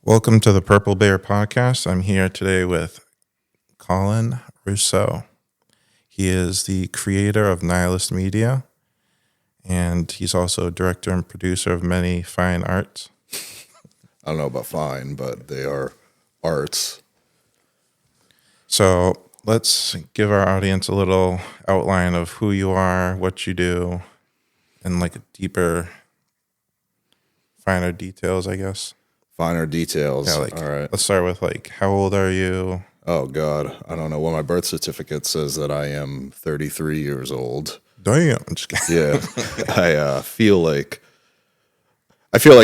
Welcome to the Purple Bear podcast. I'm here today with Collin Rousseau. He is the creator of Nihilist Media, and he's also director and producer of many fine arts. I don't know about fine, but they are arts. So let's give our audience a little outline of who you are, what you do, and like deeper, finer details, I guess. Finer details. Yeah, All right. Let's start with how old are you? Oh, God. I don't know. Well, my birth certificate says that I am 33 years old. Damn. I'm just kidding. Yeah. I feel like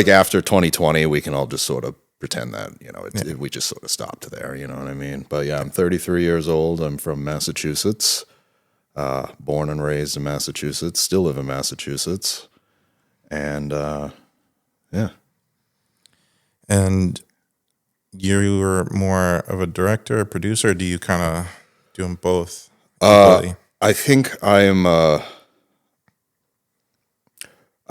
after 2020, we can all just sort of pretend that, we just sort of stopped there. You know what I mean? But yeah, I'm 33 years old. I'm from Massachusetts, born and raised in Massachusetts, still live in Massachusetts. And yeah. And you were more of a director or producer, or do you kind of do them both equally? I think I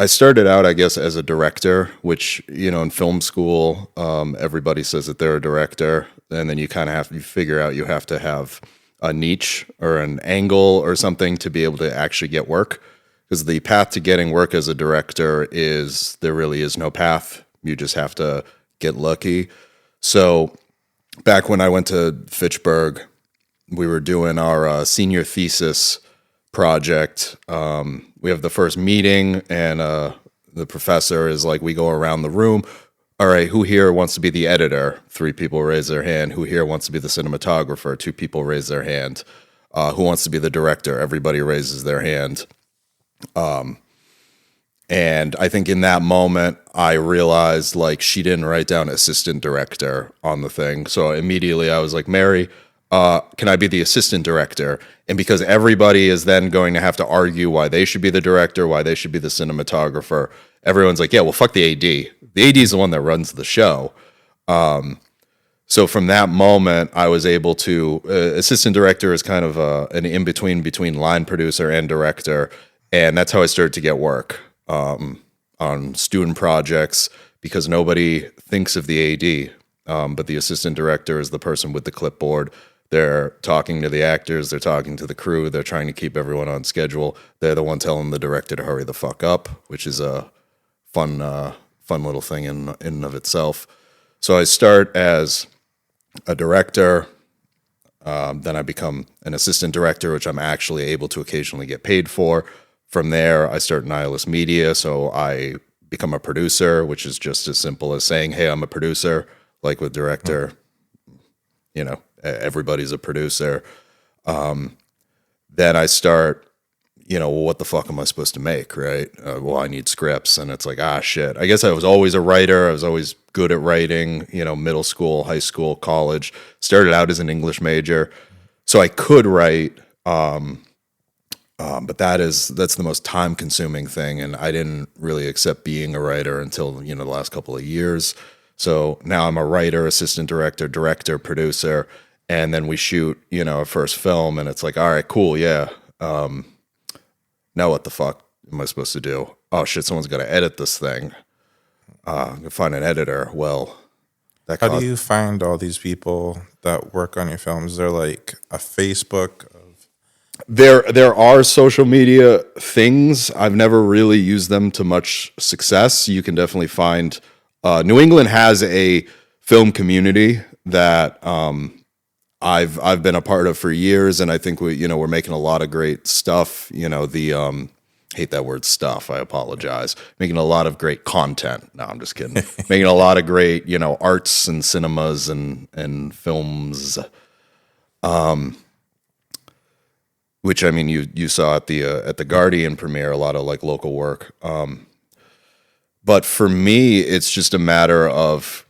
started out, I guess, as a director, which, in film school, everybody says that they're a director. And then you kind of you figure out you have to have a niche or an angle or something to be able to actually get work. Because the path to getting work as a director there really is no path. You just have to get lucky. So back when I went to Fitchburg, we were doing our senior thesis project. We have the first meeting, and the professor is like, we go around the room. All right, who here wants to be the editor? 3 people raise their hand. Who here wants to be the cinematographer? 2 people raise their hand. Who wants to be the director? Everybody raises their hand. And I think in that moment, I realized she didn't write down assistant director on the thing. So immediately I was like, Mary, can I be the assistant director? And because everybody is then going to have to argue why they should be the director, why they should be the cinematographer, everyone's like, yeah, well, fuck the AD. The AD is the one that runs the show. So from that moment, I was able to, assistant director is kind of an in-between line producer and director. And that's how I started to get work. On student projects, because nobody thinks of the AD, but the assistant director is the person with the clipboard. They're talking to the actors, they're talking to the crew, they're trying to keep everyone on schedule. They're the one telling the director to hurry the fuck up, which is a fun little thing in and of itself. So I start as a director, then I become an assistant director, which I'm actually able to occasionally get paid for. From there, I start Nihilist Media, so I become a producer, which is just as simple as saying, hey, I'm a producer. Like with director, everybody's a producer. Then I start, what the fuck am I supposed to make, right? Well, I need scripts, and it's like, shit. I guess I was always a writer. I was always good at writing, middle school, high school, college. Started out as an English major, so I could write, but that's the most time-consuming thing, and I didn't really accept being a writer until the last couple of years. So now I'm a writer, assistant director, producer, and then we shoot our first film, and it's like, all right, cool, yeah. Now what the fuck am I supposed to do? Oh shit, someone's got to edit this thing. Find an editor. Well, How do you find all these people that work on your films? Is there like a Facebook? There are social media things. I've never really used them to much success. You can definitely find New England has a film community that I've been a part of for years, and I think we're making a lot of great stuff. Hate that word stuff. I apologize. Making a lot of great content. No, I'm just kidding. Making a lot of great arts and cinemas and films. Which, I mean, you saw at the Guardian premiere, a lot of local work. But for me, it's just a matter of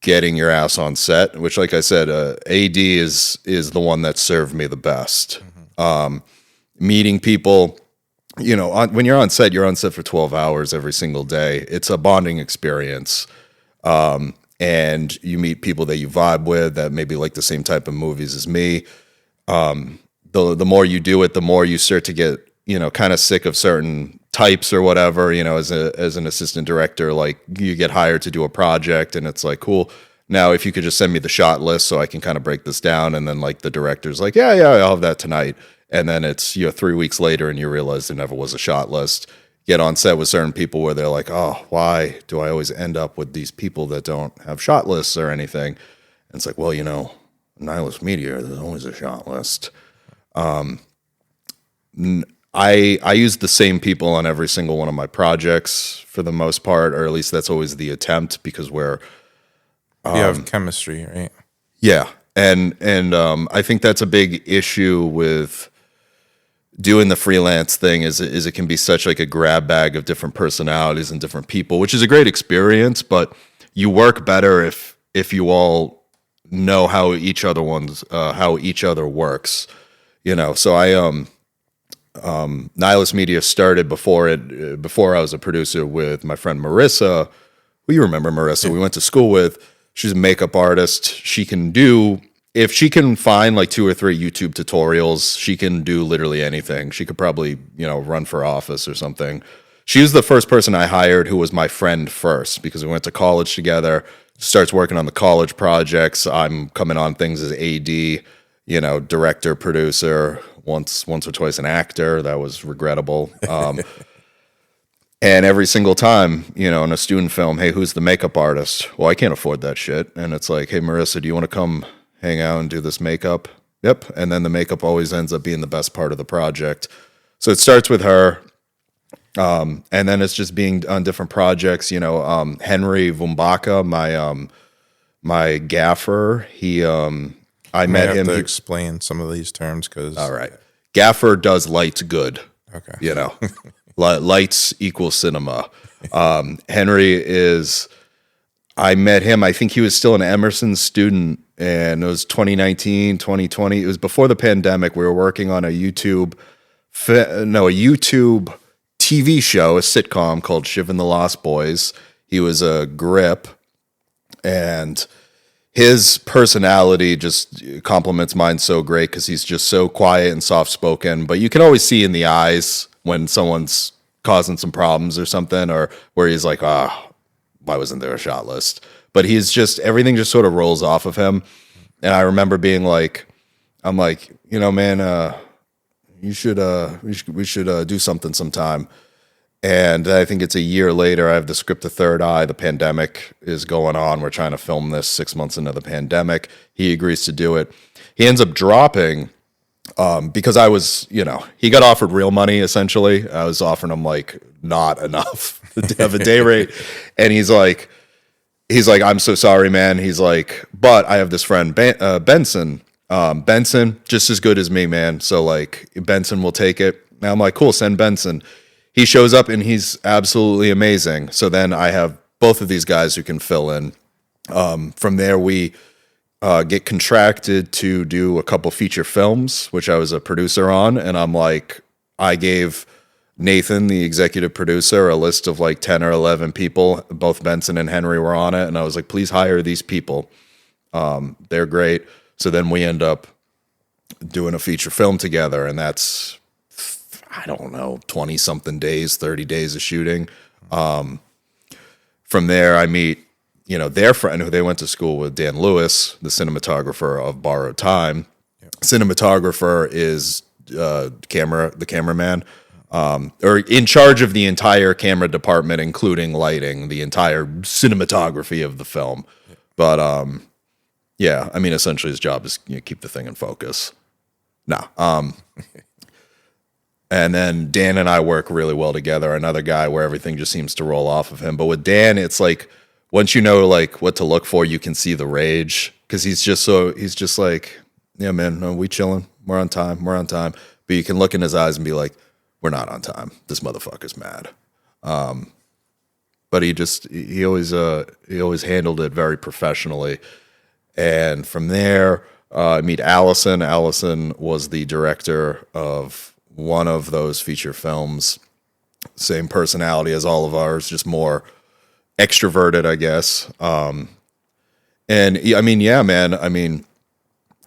getting your ass on set, which, like I said, AD is the one that served me the best. Mm-hmm. Meeting people, when you're on set for 12 hours every single day. It's a bonding experience. And you meet people that you vibe with that maybe like the same type of movies as me. The more you do it, the more you start to get, kind of sick of certain types or whatever, as an assistant director, you get hired to do a project and it's like, cool. Now, if you could just send me the shot list so I can kind of break this down, and then like the director's like, yeah, I'll have that tonight. And then it's 3 weeks later and you realize there never was a shot list. Get on set with certain people where they're like, oh, why do I always end up with these people that don't have shot lists or anything? And it's like, well, Nihilist Media, there's always a shot list. I use the same people on every single one of my projects for the most part, or at least that's always the attempt, because we're you have chemistry, right? yeah, and I think that's a big issue with doing the freelance thing is it can be such like a grab bag of different personalities and different people, which is a great experience, but you work better if you all know how each other works, So I Nihilist Media started before I was a producer with my friend Marissa. Well, you remember Marissa? Yeah. We went to school with. She's a makeup artist. If she can find like 2 or 3 YouTube tutorials, she can do literally anything. She could probably, run for office or something. She was the first person I hired who was my friend first, because we went to college together. Starts working on the college projects. I'm coming on things as AD, director, producer, once or twice an actor. That was regrettable. And every single time, in a student film, hey, who's the makeup artist? Well, I can't afford that shit. And it's like, hey, Marissa, do you want to come hang out and do this makeup? Yep. And then the makeup always ends up being the best part of the project. So it starts with her. And then it's just being on different projects, Henry Vumbaka, my gaffer, I met him. To explain some of these terms, because all right, gaffer does lights good. Okay, lights equals cinema. Henry I met him. I think he was still an Emerson student, and it was 2019, 2020. It was before the pandemic. We were working on a YouTube TV show, a sitcom called Shiv and the Lost Boys. He was a grip, and his personality just complements mine so great because he's just so quiet and soft-spoken, but you can always see in the eyes when someone's causing some problems or something, or where he's like, why wasn't there a shot list? But he's just, everything just sort of rolls off of him. And I remember being like, I'm like, man, we should do something sometime. And I think it's a year later. I have the script of Third Eye. The pandemic is going on. We're trying to film this 6 months into the pandemic. He agrees to do it. He ends up dropping because I was, he got offered real money, essentially. I was offering him like not enough to have a day rate. And he's like, I'm so sorry, man. He's like, but I have this friend, Benson. Benson, just as good as me, man. So like Benson will take it. And I'm like, cool, send Benson. He shows up and he's absolutely amazing. So then I have both of these guys who can fill in. From there, we get contracted to do a couple feature films, which I was a producer on. And I'm like, I gave Nathan, the executive producer, a list of like 10 or 11 people. Both Benson and Henry were on it. And I was like, please hire these people. They're great. So then we end up doing a feature film together. And that's, I don't know, 20-something days, 30 days of shooting. From there, I meet, their friend who they went to school with, Dan Lewis, the cinematographer of Borrowed Time. Yep. Cinematographer is the cameraman, or in charge of the entire camera department, including lighting, the entire cinematography of the film. Yep. But yeah, I mean, essentially his job is keep the thing in focus. And then Dan and I work really well together. Another guy where everything just seems to roll off of him. But with Dan, it's like, once you know like what to look for, you can see the rage, because he's just like, yeah, man, no, we chilling. We're on time. But you can look in his eyes and be like, we're not on time. This motherfucker's mad. But he always handled it very professionally. And from there, I meet Allison. Allison was the director of one of those feature films. Same personality as all of ours, just more extroverted, I guess. And I mean, yeah, man. I mean,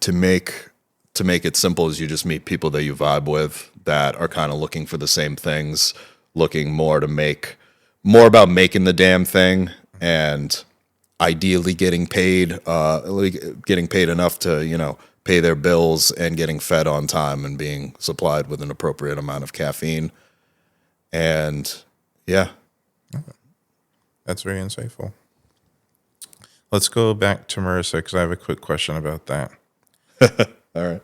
to make it simple is you just meet people that you vibe with that are kind of looking for the same things, looking more about making the damn thing. And ideally getting paid, getting paid enough to, pay their bills and getting fed on time and being supplied with an appropriate amount of caffeine. And yeah. That's very insightful. Let's go back to Marissa because I have a quick question about that. All right.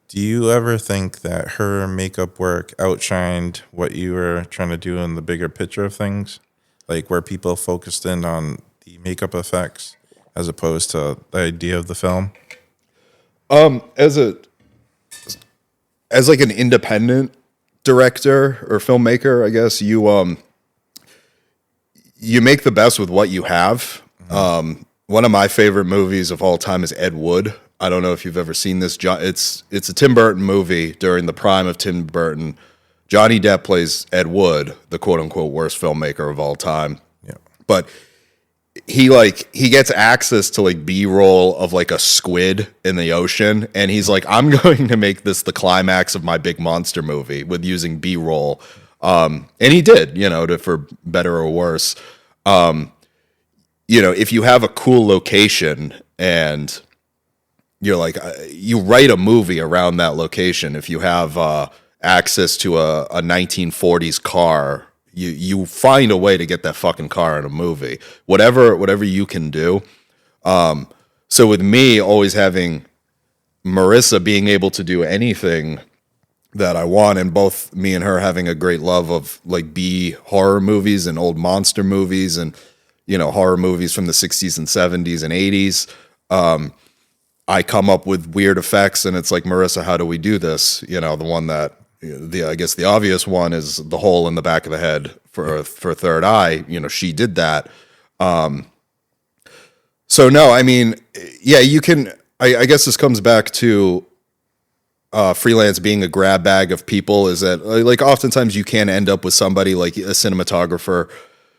Do you ever think that her makeup work outshined what you were trying to do in the bigger picture of things? Like where people focused in on the makeup effects as opposed to the idea of the film? As like an independent director or filmmaker, I guess you make the best with what you have. Mm-hmm. One of my favorite movies of all time is Ed Wood. I don't know if you've ever seen this. It's a Tim Burton movie during the prime of Tim Burton. Johnny Depp plays Ed Wood, the quote unquote worst filmmaker of all time. Yeah. But he gets access to like B-roll of like a squid in the ocean, and he's like, I'm going to make this the climax of my big monster movie with using B-roll. And he did, for better or worse. If you have a cool location and you're like, you write a movie around that location. If you have access to a 1940s car, you find a way to get that fucking car in a movie. Whatever you can do. So with me always having Marissa being able to do anything that I want, and both me and her having a great love of like B horror movies and old monster movies and horror movies from the 60s and 70s and 80s. I come up with weird effects, and it's like, Marissa, how do we do this? The one that I guess the obvious one is the hole in the back of the head for third eye. She did that. So no, I mean, yeah, you can. I guess this comes back to freelance being a grab bag of people. Is that like oftentimes you can end up with somebody like a cinematographer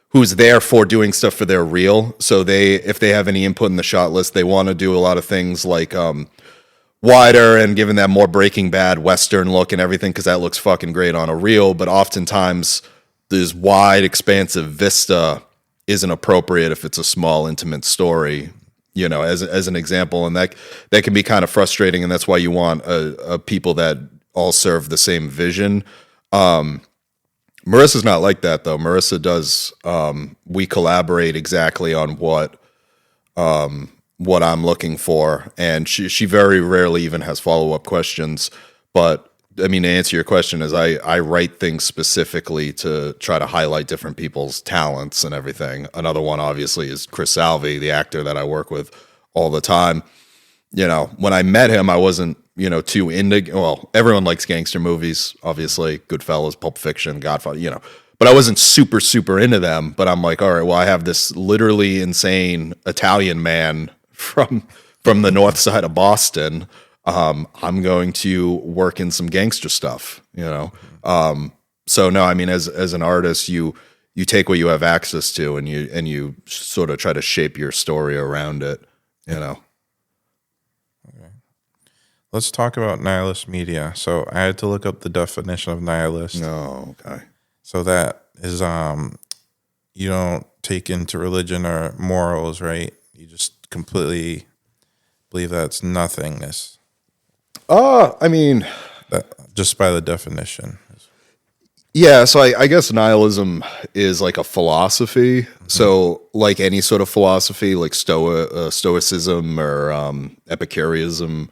who's there for doing stuff for their reel. So if they have any input in the shot list, they want to do a lot of things like wider and giving that more Breaking Bad Western look and everything, because that looks fucking great on a reel. But oftentimes this wide, expansive vista isn't appropriate if it's a small, intimate story, as an example. And that can be kind of frustrating. And that's why you want a people that all serve the same vision. Marissa's not like that, though. Marissa does. We collaborate exactly on what I'm looking for, and she very rarely even has follow-up questions. But I mean, to answer your question, is I write things specifically to try to highlight different people's talents and everything. Another one, obviously, is Chris Salvi, the actor that I work with all the time. When I met him, I wasn't too into, well, everyone likes gangster movies, obviously, Goodfellas, Pulp Fiction, Godfather, but I wasn't super, super into them. But I'm like, all right, well, I have this literally insane Italian man from the north side of Boston. I'm going to work in some gangster stuff, So no, I mean, as an artist, you take what you have access to, and you sort of try to shape your story around it, Okay. Let's talk about nihilist media. So I had to look up the definition of nihilist. No, okay. So that is you don't take into religion or morals, right? You just completely believe that it's nothingness. I mean, just by the definition. Yeah, so I guess nihilism is like a philosophy. Mm-hmm. So like any sort of philosophy, like Stoicism or Epicureanism,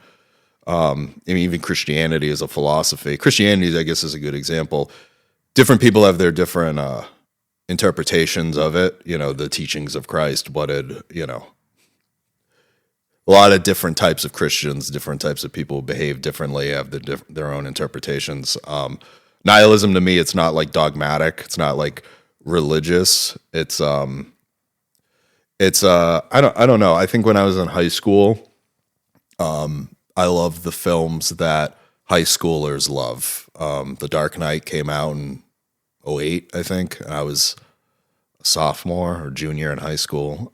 I mean, even Christianity is a philosophy. Christianity, I guess, is a good example. Different people have their different interpretations of it. The teachings of Christ. A lot of different types of Christians, different types of people behave differently, have their own interpretations. Nihilism to me, it's not like dogmatic. It's not like religious. It's I don't know. I think when I was in high school, I loved the films that high schoolers love. The Dark Knight came out in 2008, I think. And I was a sophomore or junior in high school.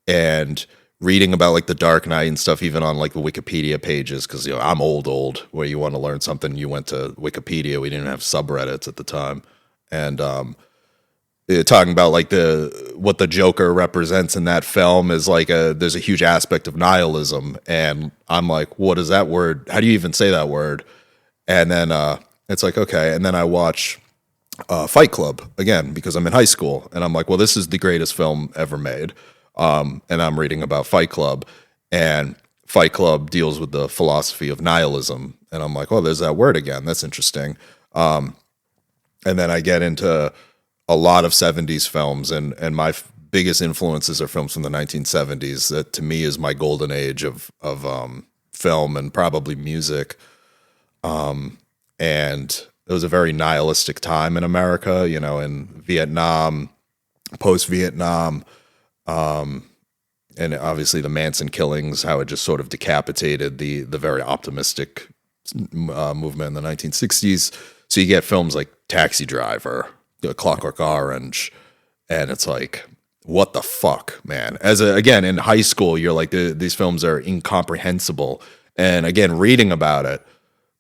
And reading about like the Dark Knight and stuff, even on like the Wikipedia pages, because I'm old, where you want to learn something, you went to Wikipedia. We didn't have subreddits at the time, and talking about like what the Joker represents in that film is like there's a huge aspect of nihilism, and I'm like, what is that word? How do you even say that word? And then it's like, okay, and then I watch Fight Club again because I'm in high school, and I'm like, well, this is the greatest film ever made, and I'm reading about Fight Club, and Fight Club deals with the philosophy of nihilism, and I'm like, oh, there's that word again. That's interesting. And then I get into a lot of 70s films, and my biggest influences are films from the 1970s. That to me is my golden age of film and probably music. And it was a very nihilistic time in America, you know, in Vietnam, post-Vietnam, and obviously the Manson killings, how it just sort of decapitated the very optimistic movement in the 1960s. So you get films like Taxi Driver, Clockwork Orange, and it's like, what the fuck, man? Again, in high school, you're like, these films are incomprehensible. And again, reading about it,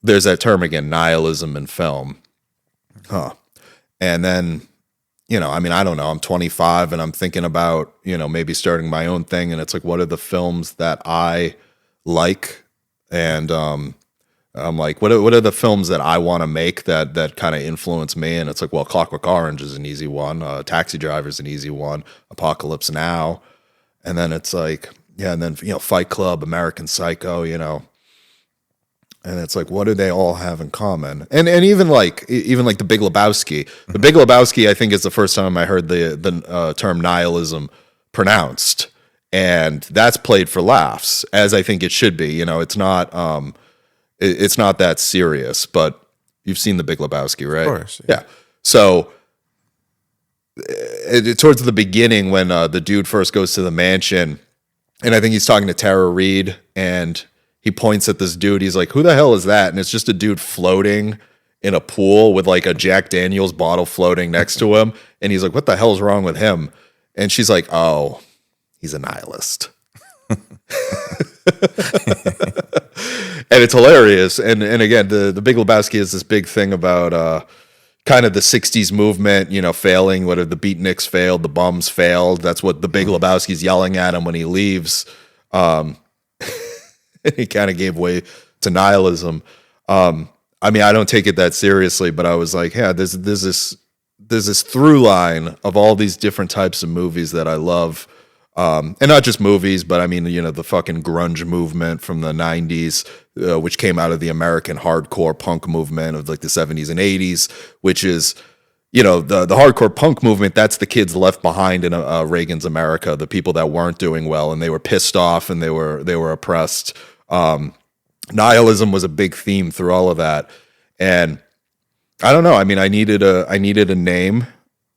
there's that term again, nihilism in film. And then, you know, I mean, I don't know, I'm 25 and I'm thinking about, you know, maybe starting my own thing. And it's like, what are the films that I like? And I'm like, what are the films that I want to make that kind of influence me? And it's like, well, Clockwork Orange is an easy one. Taxi Driver is an easy one. Apocalypse Now. And then it's like, yeah, and then, you know, Fight Club, American Psycho, you know. And it's like, what do they all have in common? And even like The Big Lebowski. The Big Lebowski, I think, is the first time I heard the term nihilism pronounced, and that's played for laughs, as I think it should be. You know, it's not that serious. But you've seen The Big Lebowski, right? Of course. Yeah. So towards the beginning, when the dude first goes to the mansion, and I think he's talking to Tara Reid, and he points at this dude. He's like, who the hell is that? And it's just a dude floating in a pool with like a Jack Daniels bottle floating next to him. And he's like, what the hell's wrong with him? And she's like, oh, he's a nihilist. And it's hilarious. And again, the Big Lebowski is this big thing about kind of the 60s movement, you know, failing. What if the beatniks failed, the bums failed? That's what the Big Lebowski's yelling at him when he leaves. He kind of gave way to nihilism. I mean, I don't take it that seriously, but I was like, yeah, there's this through line of all these different types of movies that I love. And not just movies, but I mean, you know, the fucking grunge movement from the 90s, which came out of the American hardcore punk movement of like the 70s and 80s, which is, you know, the hardcore punk movement. That's the kids left behind in Reagan's America, the people that weren't doing well and they were pissed off and they were oppressed. Nihilism was a big theme through all of that. And I don't know. I mean, I needed a name,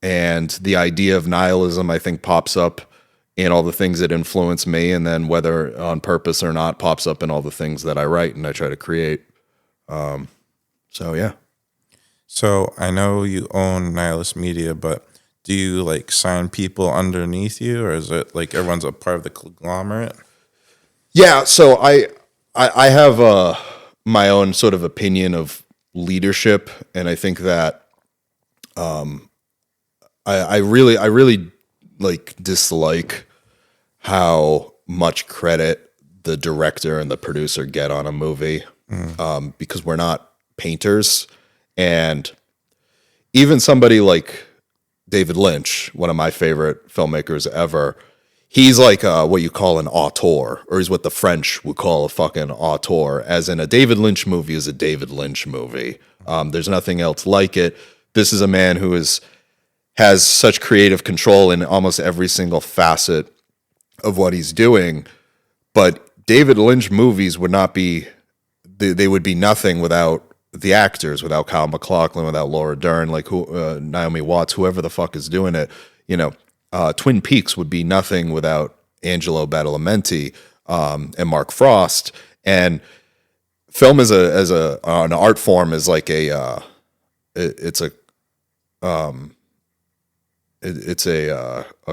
and the idea of nihilism, I think, pops up in all the things that influence me, and then whether on purpose or not, pops up in all the things that I write and I try to create. So yeah. So I know you own Nihilist Media, but do you like sign people underneath you, or is it like everyone's a part of the conglomerate? Yeah. So I have my own sort of opinion of leadership, and I think that I really like dislike how much credit the director and the producer get on a movie, because we're not painters. And even somebody like David Lynch, one of my favorite filmmakers ever, he's like what you call an auteur, or he's what the French would call a fucking auteur, as in a David Lynch movie is a David Lynch movie. There's nothing else like it. This is a man who has such creative control in almost every single facet of what he's doing. But David Lynch movies would not be, they would be nothing without the actors, without Kyle MacLachlan, without Laura Dern, like Naomi Watts, whoever the fuck is doing it. You know, Twin Peaks would be nothing without Angelo Badalamenti and Mark Frost. And film as an art form is like it's a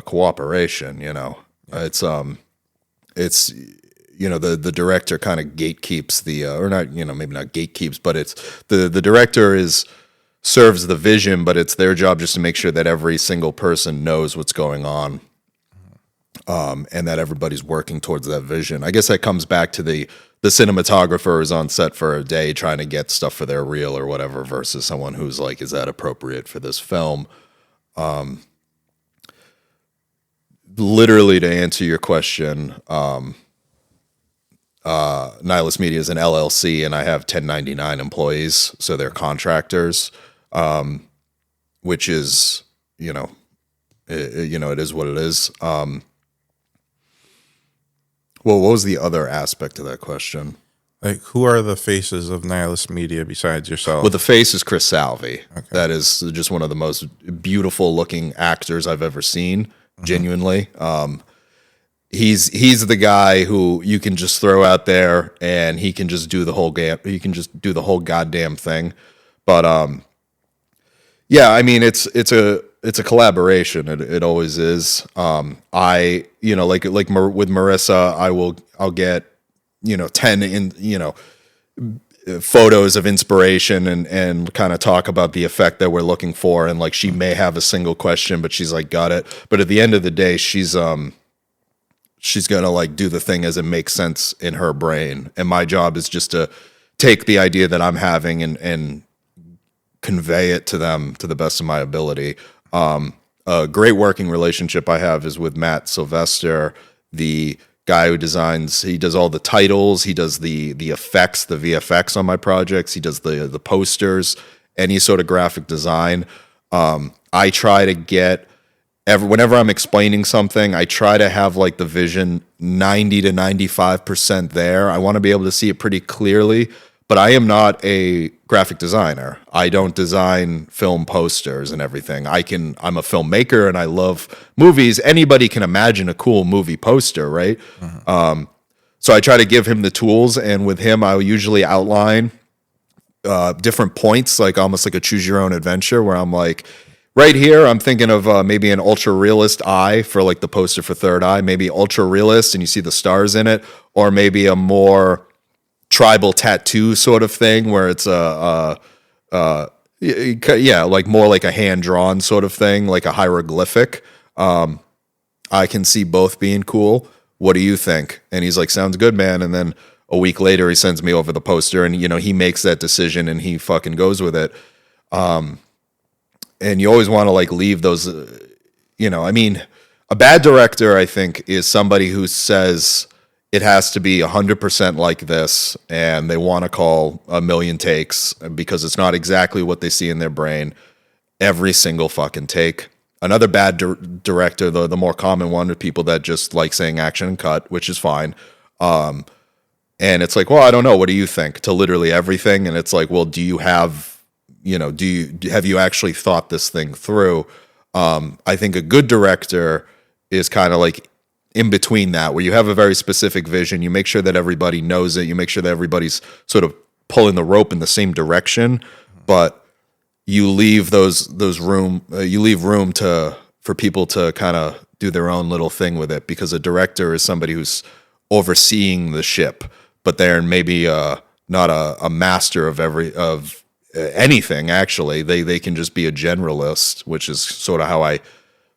cooperation. You know, it's you know, the director kind of gatekeeps or not, you know, maybe not gatekeeps, but it's the director is serves the vision, but it's their job just to make sure that every single person knows what's going on, and that everybody's working towards that vision. I guess that comes back to the cinematographer is on set for a day trying to get stuff for their reel or whatever, versus someone who's like, is that appropriate for this film? Literally, to answer your question, Nihilist Media is an LLC, and I have 1099 employees, so they're contractors, which is, it is what it is. Well, what was the other aspect of that question? Like, who are the faces of Nihilist Media besides yourself? Well, the face is Chris Salvi. Okay. That is just one of the most beautiful looking actors I've ever seen. Genuinely, he's the guy who you can just throw out there and he can just do the whole game. He can just do the whole goddamn thing. But yeah, I mean, it's a collaboration. It always is. Like with Marissa, I'll get 10 photos of inspiration and kind of talk about the effect that we're looking for, and like she may have a single question, but she's like got it. But at the end of the day, she's gonna like do the thing as it makes sense in her brain, and my job is just to take the idea that I'm having and convey it to them to the best of my ability. A great working relationship I have is with Matt Sylvester, the guy who he does all the titles, he does the effects, the VFX on my projects, he does the posters, any sort of graphic design. I try to get, whenever I'm explaining something, I try to have like the vision 90 to 95% there. I want to be able to see it pretty clearly, but I am not a graphic designer. I don't design film posters and everything. I'm a filmmaker and I love movies. Anybody can imagine a cool movie poster, right? So I try to give him the tools, and with him, I'll usually outline different points, like almost like a choose your own adventure, where I'm like, right here, I'm thinking of maybe an ultra realist eye for like the poster for Third Eye, maybe ultra realist and you see the stars in it, or maybe a more tribal tattoo sort of thing where it's like more like a hand-drawn sort of thing, like a hieroglyphic. I can see both being cool. What do you think? And he's like, sounds good, man. And then a week later, he sends me over the poster, and he makes that decision and he fucking goes with it. And you always want to like leave those, I mean, a bad director, I think, is somebody who says it has to be 100% like this, and they want to call a million takes because it's not exactly what they see in their brain every single fucking take. Another bad director, the more common one, are people that just like saying action and cut, which is fine. And it's like, well, I don't know. What do you think? To literally everything. And it's like, well, do you have you actually thought this thing through? I think a good director is kind of like in between that, where you have a very specific vision, you make sure that everybody knows it, you make sure that everybody's sort of pulling the rope in the same direction, but you leave room for people to kind of do their own little thing with it, because a director is somebody who's overseeing the ship, but they're maybe not a master of anything. Actually, they can just be a generalist, which is sort of how I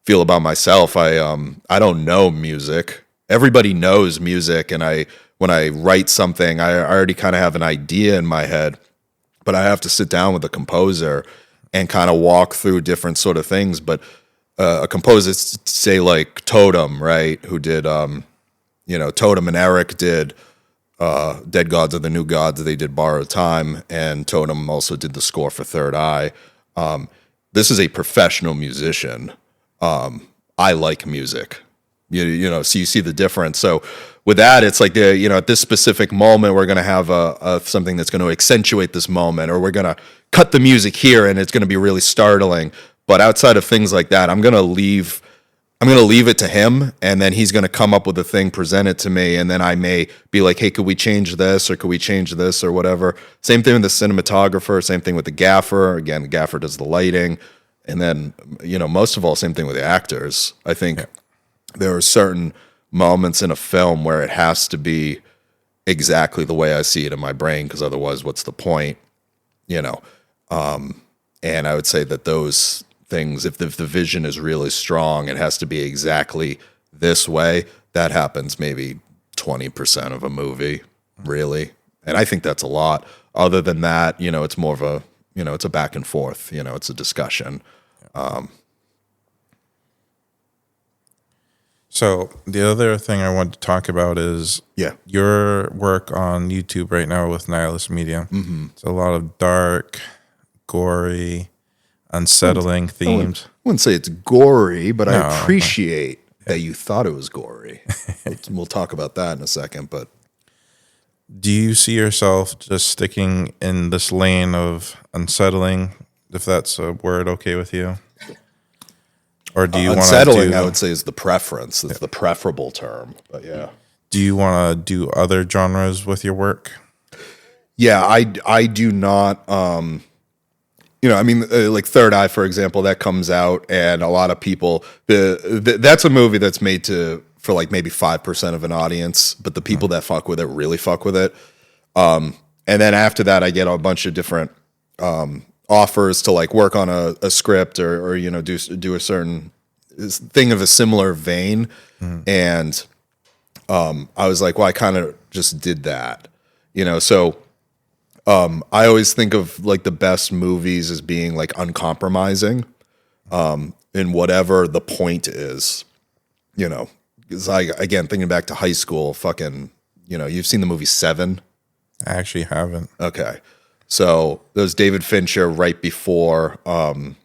feel about myself. I don't know music. Everybody knows music, and when I write something, I already kind of have an idea in my head, but I have to sit down with the composer and kind of walk through different sort of things. But a composer, say like Totem, right, who did Totem and Eric did Dead Gods Are the New Gods. They did Borrowed Time, and Totem also did the score for Third Eye. This is a professional musician. I like music, so you see the difference. So with that, it's like at this specific moment, we're going to have something that's going to accentuate this moment, or we're going to cut the music here and it's going to be really startling. But outside of things like that, I'm going to leave it to him, and then he's going to come up with a thing, present it to me, and then I may be like, hey, could we change this, or could we change this, or whatever. Same thing with the cinematographer, same thing with the gaffer. Again, the gaffer does the lighting. And then, most of all, same thing with the actors. I think there are certain moments in a film where it has to be exactly the way I see it in my brain, because otherwise, what's the point? And I would say that those things, if the vision is really strong, it has to be exactly this way. That happens maybe 20% of a movie, really. And I think that's a lot. Other than that, it's more of a, it's a back and forth, it's a discussion. So the other thing I want to talk about is your work on YouTube right now with Nihilist Media. Mm-hmm. It's a lot of dark, gory, unsettling themes. I wouldn't say it's gory, but I appreciate that you thought it was gory. We'll talk about that in a second. But do you see yourself just sticking in this lane of unsettling, if that's a word okay with you? Or do you unsettling, I would say, is the preference. It's the preferable term. But yeah. Do you want to do other genres with your work? Yeah, I do not. Like Third Eye, for example, that comes out, and a lot of people. That's a movie that's made for like maybe 5% of an audience, but the people that fuck with it really fuck with it. And then after that, I get a bunch of different offers to like work on a script or do a certain thing of a similar vein, and I was like, well, I kind of just did that, so. I always think of like the best movies as being like uncompromising in whatever the point is, because again, thinking back to high school, fucking, you've seen the movie Seven. I actually haven't. Okay. So there was David Fincher right before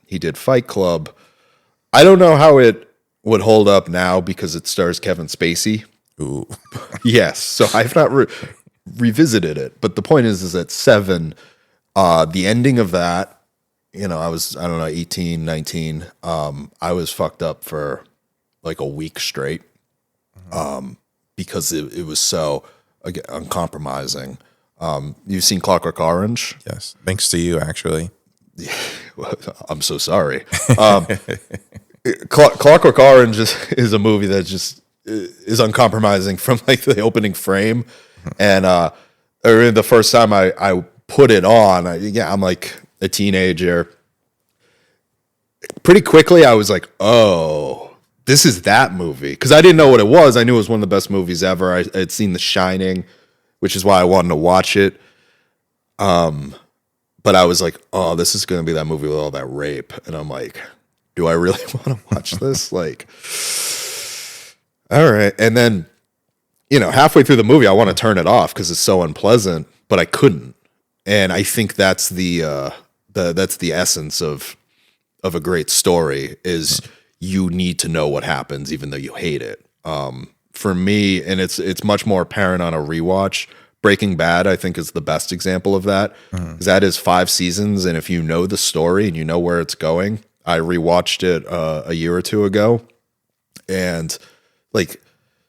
he did Fight Club. I don't know how it would hold up now because it stars Kevin Spacey. Ooh. Yes. So I've not revisited it, but the point is that Seven, the ending of that, I was, I don't know, 18, 19. I was fucked up for like a week straight because it was so uncompromising. You've seen Clockwork Orange? Yes. Thanks to you, actually. I'm so sorry. Clockwork Orange is a movie that just is uncompromising from like the opening frame. And the first time I put it on, I'm like a teenager. Pretty quickly, I was like, oh, this is that movie. Because I didn't know what it was. I knew it was one of the best movies ever. I had seen The Shining, which is why I wanted to watch it. But I was like, oh, this is going to be that movie with all that rape. And I'm like, do I really want to watch this? Like, all right. And then, halfway through the movie, I want to turn it off because it's so unpleasant, but I couldn't. And I think that's the essence of a great story is you need to know what happens even though you hate it. For me, and it's much more apparent on a rewatch. Breaking Bad, I think, is the best example of that. Because that is 5 seasons, and if you know the story and you know where it's going, I rewatched it a year or two ago, and like.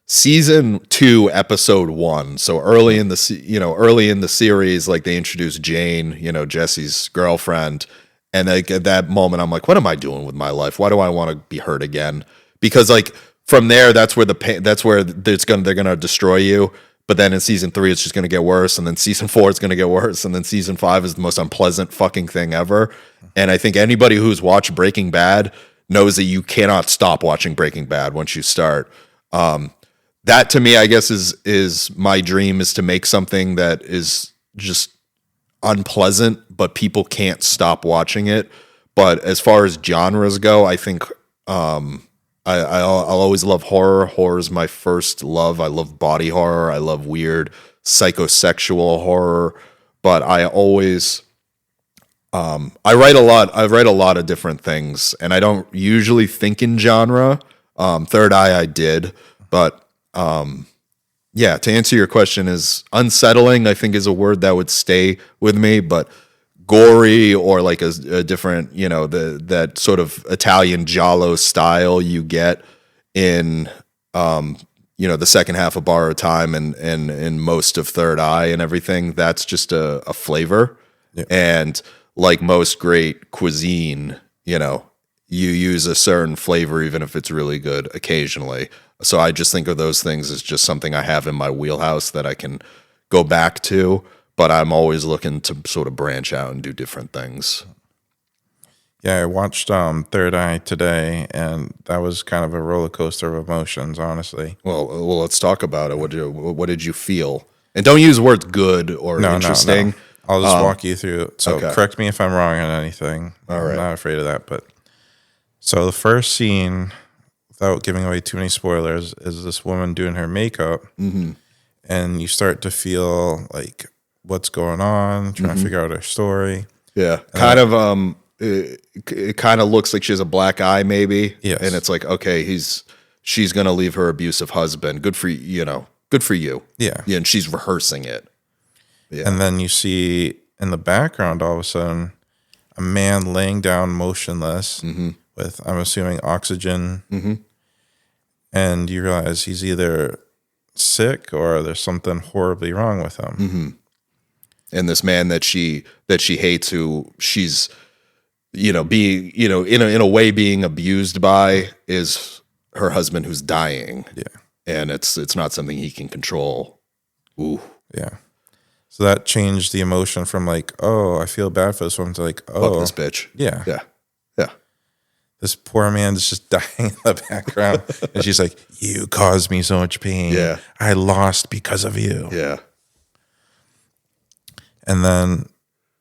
Season 2, episode 1. So early in the series, like they introduced Jane, Jesse's girlfriend, and like at that moment, I'm like, what am I doing with my life? Why do I want to be hurt again? Because like from there, that's where they're gonna destroy you. But then in season 3, it's just gonna get worse, and then season 4, it's gonna get worse, and then season 5 is the most unpleasant fucking thing ever. And I think anybody who's watched Breaking Bad knows that you cannot stop watching Breaking Bad once you start. That to me, I guess, is my dream, is to make something that is just unpleasant, but people can't stop watching it. But as far as genres go, I think I'll always love horror. Horror is my first love. I love body horror. I love weird psychosexual horror. But I always I write a lot. I write a lot of different things, and I don't usually think in genre. Third Eye, I did, but. Yeah, to answer your question, is unsettling, I think, is a word that would stay with me, but gory or like a different, that sort of Italian giallo style you get in, the second half of Borrowed Time and in most of Third Eye and everything, that's just a flavor. Yeah. And like most great cuisine, you use a certain flavor, even if it's really good occasionally. So I just think of those things as just something I have in my wheelhouse that I can go back to, but I'm always looking to sort of branch out and do different things. Yeah, I watched Third Eye today, and that was kind of a roller coaster of emotions, honestly. Well, let's talk about it. What did you feel? And don't use words good or No. interesting. I'll just walk you through. So Okay. correct me if I'm wrong on anything. All I'm right. not afraid of that. But so the first scene, without giving away too many spoilers, is this woman doing her makeup, and you start to feel like what's going on, trying to figure out her story. Yeah, kind of. It kind of looks like she has a black eye, maybe. Yes. And it's like, okay, she's gonna leave her abusive husband. Good for you know. Good for you. Yeah. Yeah, and she's rehearsing it. Yeah. And then you see in the background, all of a sudden, a man laying down motionless with, I'm assuming, oxygen. And you realize he's either sick or there's something horribly wrong with him. And this man that she hates, who she's being in a way being abused by, is her husband who's dying. Yeah. And it's not something he can control. Ooh. Yeah. So that changed the emotion from like, oh, I feel bad for this woman, to like, Fuck oh, this bitch. yeah. Yeah. Yeah. This poor man is just dying in the background. And she's like, you caused me so much pain. Yeah. I lost because of you. Yeah. And then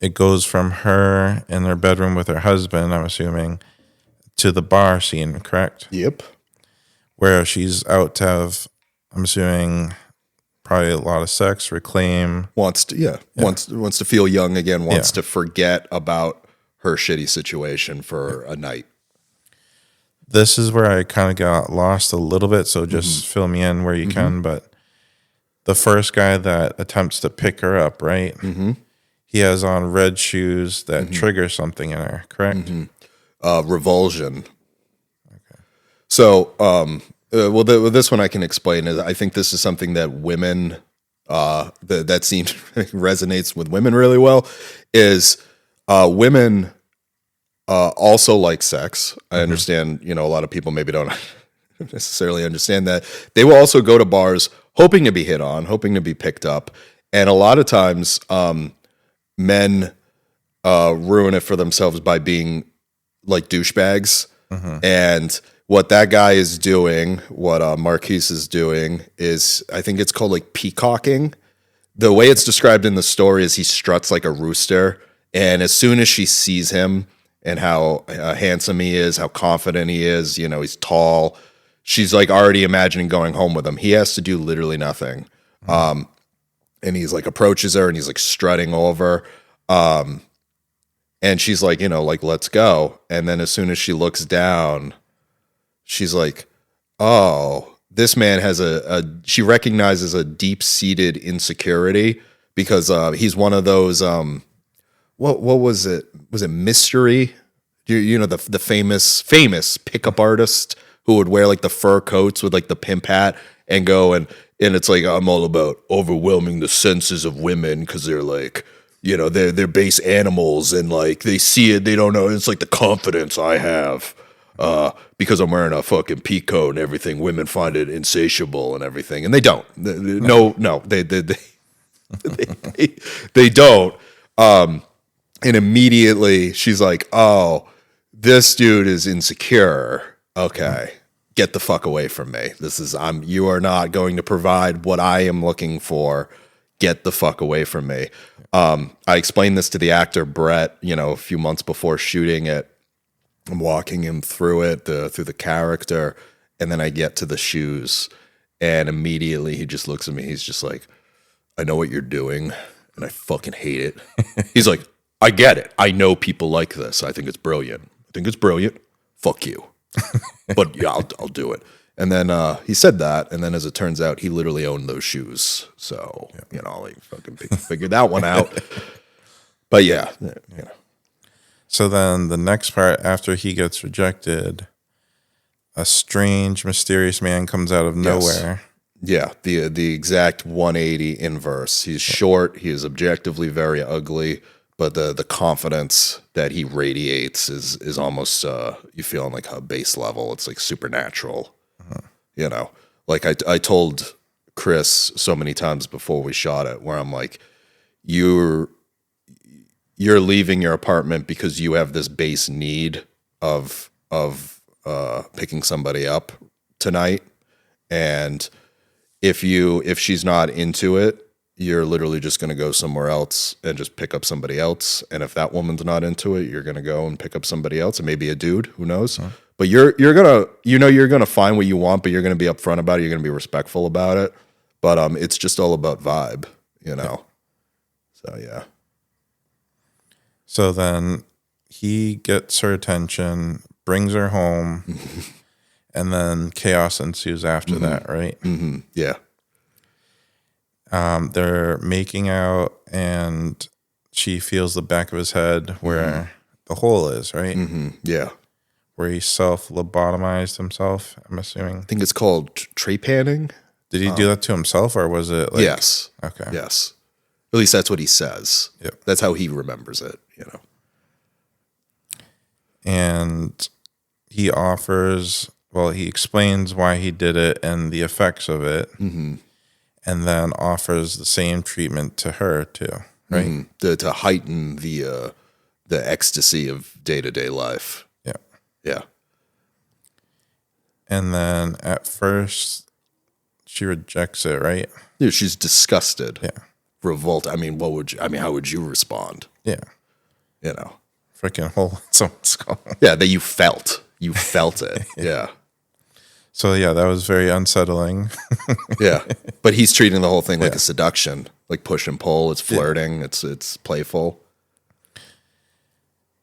it goes from her in her bedroom with her husband, I'm assuming, to the bar scene, correct? Yep. Where she's out to have, I'm assuming, probably a lot of sex, reclaim. Wants to feel young again, wants Yeah. to forget about her shitty situation for a night. This is where I kind of got lost a little bit, so just fill me in where you can. But the first guy that attempts to pick her up, right? He has on red shoes that trigger something in her, correct? Revulsion. Okay. So, this one I can explain is I think this is something that women, that seems resonates with women really well, is women also like sex. I understand, a lot of people maybe don't necessarily understand that. They will also go to bars hoping to be hit on, hoping to be picked up. And a lot of times, men ruin it for themselves by being like douchebags. And what that guy is doing, what Marquise is doing, is I think it's called like peacocking. The way it's described in the story is he struts like a rooster. And as soon as she sees him and how handsome he is, how confident he is, he's tall, she's like already imagining going home with him. He has to do literally nothing. And he's like approaches her and he's like strutting over. And she's like, let's go. And then as soon as she looks down, she's like, oh, this man has she recognizes a deep-seated insecurity because he's one of those, what was it? Was it Mystery? The famous pickup artist who would wear like the fur coats with like the pimp hat and go and it's like, I'm all about overwhelming the senses of women because they're like, they're base animals and like they see it, they don't know. It's like the confidence I have because I'm wearing a fucking pea coat and everything. Women find it insatiable and everything, and they don't. They don't. And immediately she's like, oh, this dude is insecure. Okay. Get the fuck away from me. You are not going to provide what I am looking for. Get the fuck away from me. I explained this to the actor Brett, a few months before shooting it. I'm walking him through it, through the character, and then I get to the shoes, and immediately he just looks at me. He's just like, I know what you're doing, and I fucking hate it. He's like, I get it. I know people like this. I think it's brilliant. Fuck you. But yeah, I'll do it. And then he said that, and then as it turns out, he literally owned those shoes. So, he fucking figured that one out. But yeah. So then the next part, after he gets rejected, a strange, mysterious man comes out of nowhere. Yeah, the exact 180 inverse. He's short. He is objectively very ugly. But the confidence that he radiates is almost, you feel on like a base level. It's like supernatural. Like I told Chris so many times before we shot it, where I'm like, you're leaving your apartment because you have this base need of picking somebody up tonight, and if she's not into it, you're literally just going to go somewhere else and just pick up somebody else. And if that woman's not into it, you're going to go and pick up somebody else, and maybe a dude, who knows. But you're gonna find what you want, but you're gonna be upfront about it. You're gonna be respectful about it. But it's just all about vibe, you know. So yeah. So then he gets her attention, brings her home, and then chaos ensues after that, right? Mm-hmm. Yeah. They're making out, and she feels the back of his head where the hole is, right? Mm-hmm. Yeah. Where he self-lobotomized himself, I'm assuming. I think it's called trepanning. Did he do that to himself, or was it like... Yes. Okay. Yes. At least that's what he says. Yep. That's how he remembers it, you know. And he he explains why he did it and the effects of it, and then offers the same treatment to her too, right? Mm-hmm. To heighten the ecstasy of day-to-day life. Yeah. Yeah. And then at first she rejects it, right? Yeah, she's disgusted. Yeah. Revolt. I mean, how would you respond? Yeah. You know. Freaking hole in someone's skull. Yeah, that you felt. You felt it. Yeah. So yeah, that was very unsettling. Yeah. But he's treating the whole thing like a seduction, like push and pull. It's flirting. It's playful.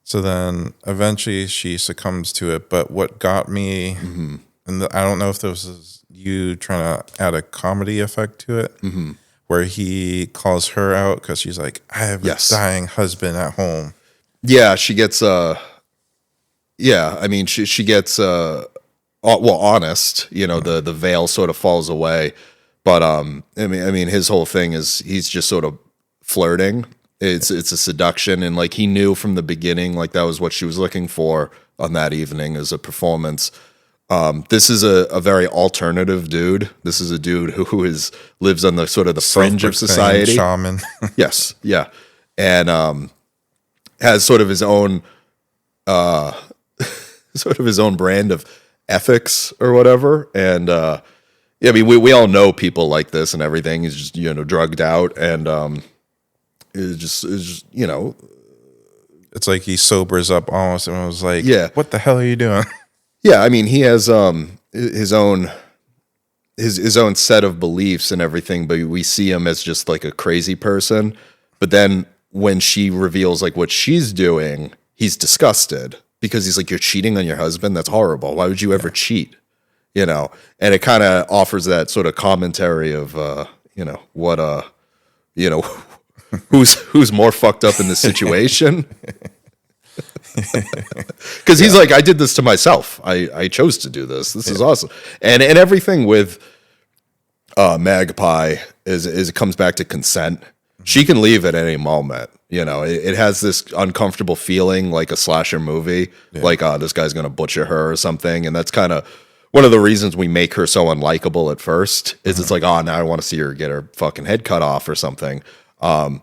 So then eventually she succumbs to it. But what got me, and I don't know if this was you trying to add a comedy effect to it, where he calls her out because she's like, I have a dying husband at home. Yeah, she gets she gets honest, you know, the veil sort of falls away. But I mean his whole thing is he's just sort of flirting. It's a seduction, and like he knew from the beginning, like that was what she was looking for on that evening as a performance. This is a very alternative dude. This is a dude who lives on the sort of the fringe of society. Shaman. Yes, yeah. And has sort of his own brand of ethics or whatever. And yeah, I mean we all know people like this and everything. He's just, you know, drugged out, and is just you know, it's like he sobers up almost and was like, yeah, what the hell are you doing? Yeah, I mean he has his own set of beliefs and everything, but we see him as just like a crazy person. But then when she reveals like what she's doing, he's disgusted because he's like, you're cheating on your husband? That's horrible. Why would you ever cheat? You know, and it kind of offers that sort of commentary of, you know, what, you know, who's more fucked up in this situation. Because he's like, I did this to myself. I chose to do this. This is awesome. And everything with Magpie is it comes back to consent. She can leave at any moment. You know, it has this uncomfortable feeling like a slasher movie, like, this guy's going to butcher her or something. And that's kind of one of the reasons we make her so unlikable at first is it's like, oh, now I want to see her get her fucking head cut off or something. And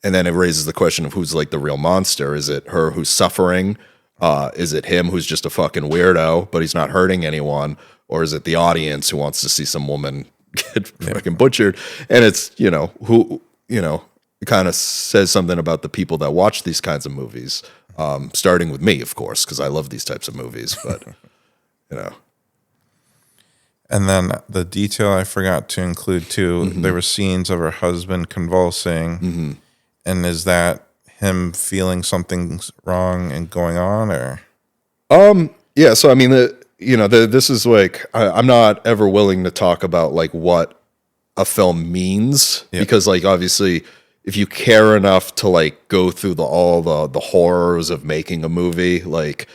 then it raises the question of who's like the real monster. Is it her who's suffering? Is it him who's just a fucking weirdo, but he's not hurting anyone? Or is it the audience who wants to see some woman get fucking butchered? And it's, you know, it kind of says something about the people that watch these kinds of movies, starting with me, of course, because I love these types of movies, but, you know. And then the detail I forgot to include too, there were scenes of her husband convulsing. And is that him feeling something's wrong and going on, or? Yeah, so I mean, this is like, I'm not ever willing to talk about like what a film means, because like obviously if you care enough to like go through all the horrors of making a movie, like,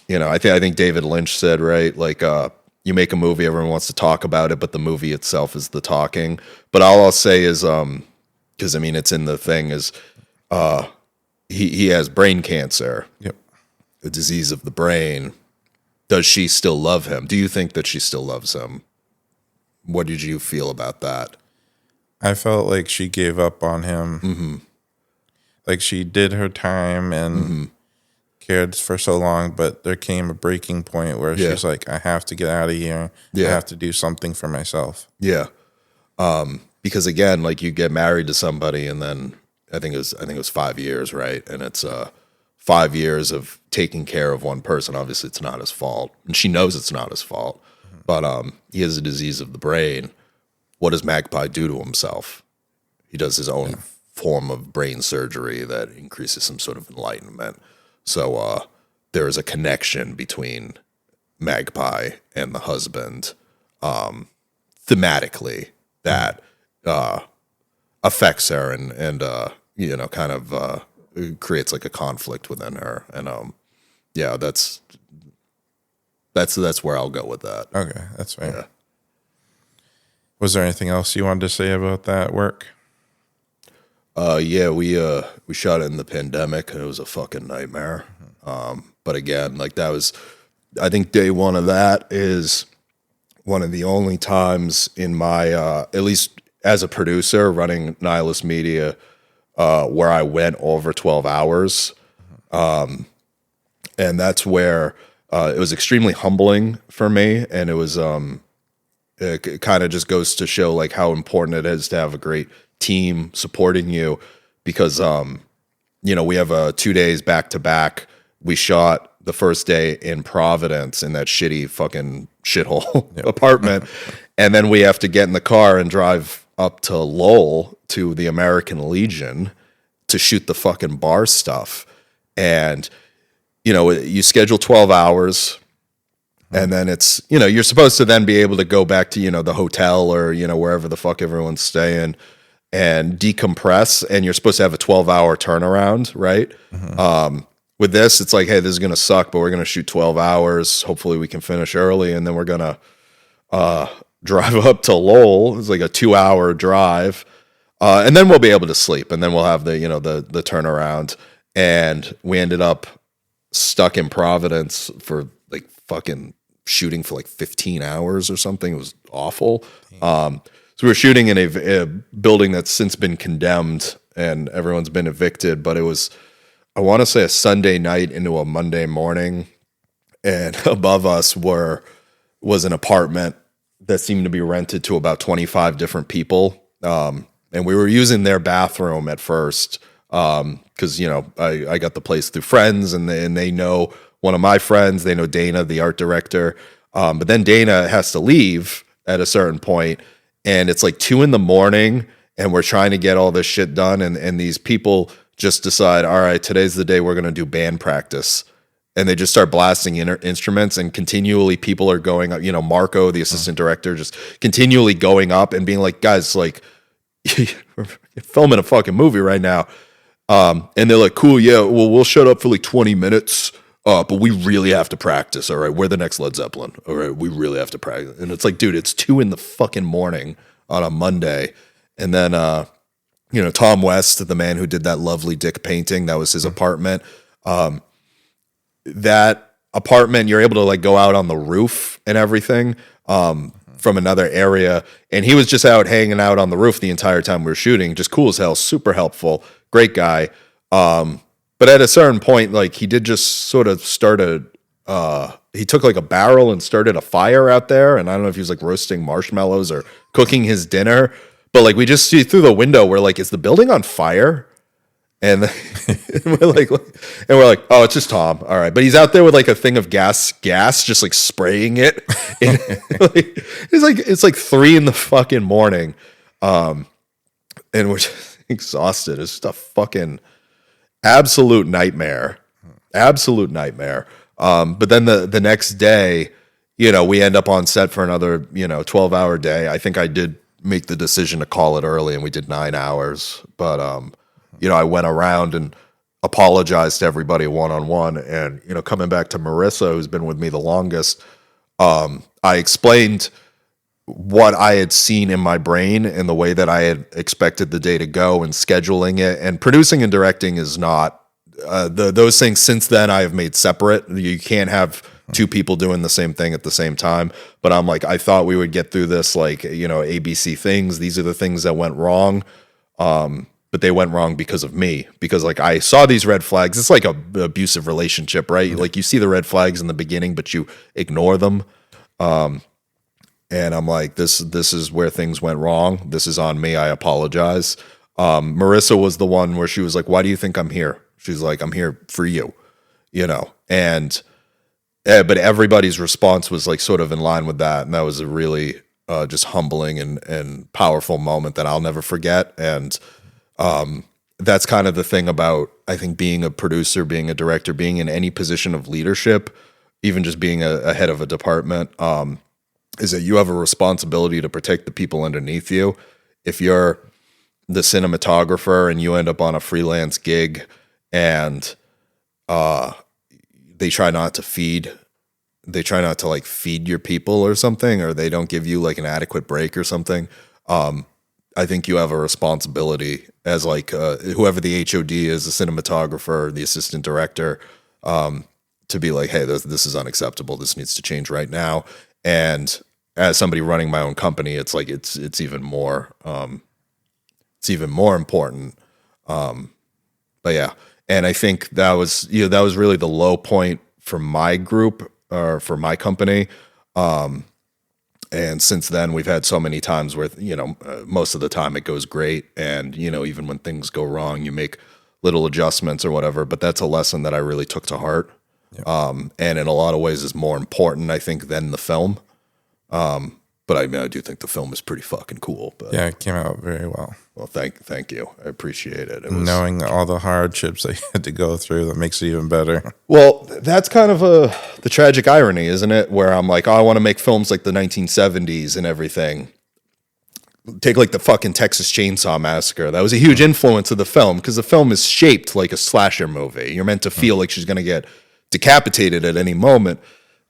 you know, I think David Lynch said, right, like you make a movie, everyone wants to talk about it, but the movie itself is the talking. But all I'll say is because I mean it's in the thing, is he has brain cancer, a disease of the brain. Does she still love him? Do you think that she still loves him? What did you feel about that? I felt like she gave up on him. like she did her time and cared for so long, but there came a breaking point where Yeah. she's like, I have to get out of here. Yeah. I have to do something for myself. Yeah. Because again, like you get married to somebody and then I think it was 5 years, right? And it's 5 years of taking care of one person. Obviously it's not his fault. And she knows it's not his fault. But he has a disease of the brain. What does Magpie do to himself? He does his own form of brain surgery that increases some sort of enlightenment. So there is a connection between Magpie and the husband thematically that affects her and you know, kind of creates like a conflict within her. And yeah, that's where I'll go with that. Okay, that's fair. Yeah. Was there anything else you wanted to say about that work? Yeah, we shot it in the pandemic and it was a fucking nightmare. But again, like that was, I think day one of that is one of the only times in my, at least as a producer running Nihilist Media, where I went over 12 hours. And that's where it was extremely humbling for me. And it was, it kind of just goes to show like how important it is to have a great team supporting you because, you know, we have 2 days back to back. We shot the first day in Providence in that shitty fucking shithole apartment. And then we have to get in the car and drive up to Lowell to the American Legion to shoot the fucking bar stuff. And, you know, you schedule 12 hours and then it's, you know, you're supposed to then be able to go back to, you know, the hotel or, you know, wherever the fuck everyone's staying and decompress. And you're supposed to have a 12-hour turnaround, right? With this, it's like, hey, this is going to suck, but we're going to shoot 12 hours. Hopefully we can finish early. And then we're going to drive up to Lowell. It's like a 2-hour drive. And then we'll be able to sleep. And then we'll have the, you know, the turnaround. And we ended up stuck in Providence for like fucking shooting for like 15 hours or something. It was awful. So we were shooting in a building that's since been condemned and everyone's been evicted, but it was, I want to say a Sunday night into a Monday morning, and above us was an apartment that seemed to be rented to about 25 different people. And we were using their bathroom at first because, you know, I got the place through friends and they know one of my friends. They know Dana, the art director. But then Dana has to leave at a certain point, and it's like 2 a.m. and we're trying to get all this shit done. And these people just decide, all right, today's the day we're going to do band practice. And they just start blasting instruments and continually people are going up, you know, Marco, the assistant director, just continually going up and being like, guys, like, you're filming a fucking movie right now. And they're like, cool, yeah, well, we'll shut up for like 20 minutes. But we really have to practice. All right, we're the next Led Zeppelin. All right, we really have to practice. And it's like, dude, it's 2 a.m. on a Monday. And then, you know, Tom West, the man who did that lovely dick painting, that was his apartment. That apartment, you're able to like go out on the roof and everything from another area. And he was just out hanging out on the roof the entire time we were shooting. Just cool as hell, super helpful, great guy. But at a certain point, like he did just sort of he took like a barrel and started a fire out there. And I don't know if he was like roasting marshmallows or cooking his dinner. But like we just see through the window, we're like, is the building on fire? And we're like, oh, it's just Tom. All right. But he's out there with like a thing of gas, just like spraying it. And, like, it's like 3 a.m. And we're just exhausted. It's just a fucking absolute nightmare. Absolute nightmare. But then the next day, you know, we end up on set for another, you know, 12-hour day. I think I did make the decision to call it early and we did 9 hours. But, you know, I went around and apologized to everybody one-on-one. And, you know, coming back to Marissa, who's been with me the longest, I explained what I had seen in my brain and the way that I had expected the day to go and scheduling it. And producing and directing is not those things. Since then, I have made separate. You can't have 2 people doing the same thing at the same time. But I'm like, I thought we would get through this, like, you know, ABC things. These are the things that went wrong. but they went wrong because of me. Because like I saw these red flags. It's like a abusive relationship, right? Like you see the red flags in the beginning, but you ignore them. And I'm like, this is where things went wrong. This is on me. I apologize. Marissa was the one where she was like, why do you think I'm here? She's like, I'm here for you, you know? And, but everybody's response was like sort of in line with that. And that was a really just humbling and powerful moment that I'll never forget. And that's kind of the thing about, I think, being a producer, being a director, being in any position of leadership, even just being a head of a department, is that you have a responsibility to protect the people underneath you. If you're the cinematographer and you end up on a freelance gig and they try not to feed your people or something, or they don't give you like an adequate break or something, I think you have a responsibility as like whoever the HOD is, the cinematographer, the assistant director, to be like, hey, this is unacceptable. This needs to change right now. And as somebody running my own company, it's like it's even more important. But yeah, and I think that was really the low point for my group or for my company. And since then, we've had so many times where most of the time it goes great, and even when things go wrong, you make little adjustments or whatever. But that's a lesson that I really took to heart. Yeah. And in a lot of ways is more important, I think, than the film. But I mean, I do think the film is pretty fucking cool. But Yeah, it came out very well. Well, thank you. I appreciate it. Knowing all the hardships that you had to go through, that makes it even better. Well, that's kind of the tragic irony, isn't it? Where I'm like, oh, I want to make films like the 1970s and everything. Take like the fucking Texas Chainsaw Massacre. That was a huge influence of the film because the film is shaped like a slasher movie. You're meant to feel like she's going to get decapitated at any moment.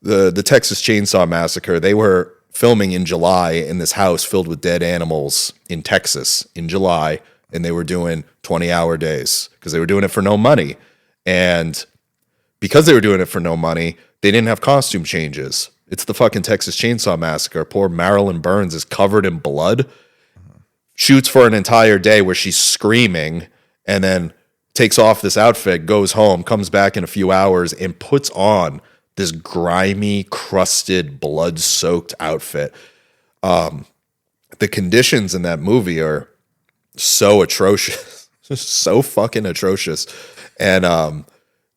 The Texas Chainsaw Massacre, they were filming in July in this house filled with dead animals in Texas in July, and they were doing 20-hour days because they were doing it for no money. And because they were doing it for no money, they didn't have costume changes. It's the fucking Texas Chainsaw Massacre. Poor Marilyn Burns is covered in blood, shoots for an entire day where she's screaming, and then takes off this outfit, goes home, comes back in a few hours, and puts on this grimy, crusted, blood-soaked outfit. The conditions in that movie are so atrocious, so fucking atrocious. And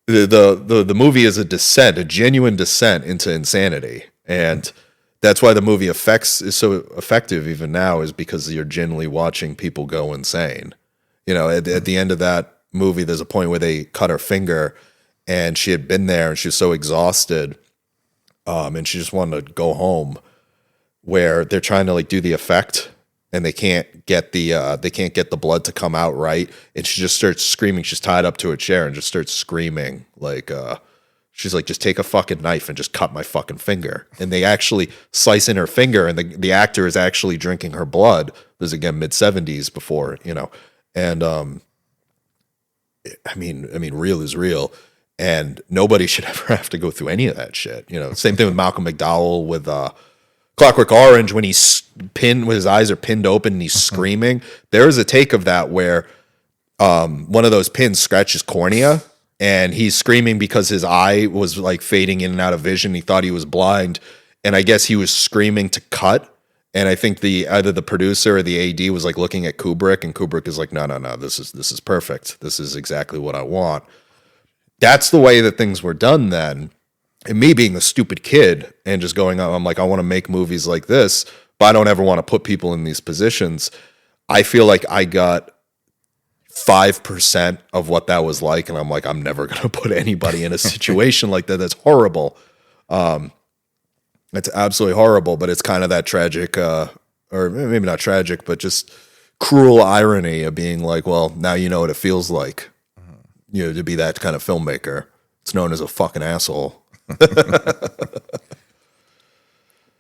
the movie is a genuine descent into insanity. And that's why the movie is so effective even now, is because you're genuinely watching people go insane. At the end of that movie, there's a point where they cut her finger, and she had been there and she was so exhausted, and she just wanted to go home, where they're trying to like do the effect and they can't get the blood to come out right. And she just starts screaming. She's tied up to a chair and just starts screaming like, she's like, just take a fucking knife and just cut my fucking finger. And they actually slice in her finger, and the actor is actually drinking her blood. This is again mid-70s before, and I mean, real is real. And nobody should ever have to go through any of that shit. Same thing with Malcolm McDowell with Clockwork Orange, when he's pinned, when his eyes are pinned open and he's screaming. There is a take of that where one of those pins scratches cornea, and he's screaming because his eye was like fading in and out of vision. He thought he was blind, and I guess he was screaming to cut. And I think either the producer or the AD was like looking at Kubrick, and Kubrick is like, no, this is perfect. This is exactly what I want. That's the way that things were done then. And me being a stupid kid and just going, I'm like, I want to make movies like this, but I don't ever want to put people in these positions. I feel like I got 5% of what that was like. And I'm like, I'm never going to put anybody in a situation like that. That's horrible. It's absolutely horrible, but it's kind of that tragic, or maybe not tragic, but just cruel irony of being like, well, now you know what it feels like, to be that kind of filmmaker. It's known as a fucking asshole.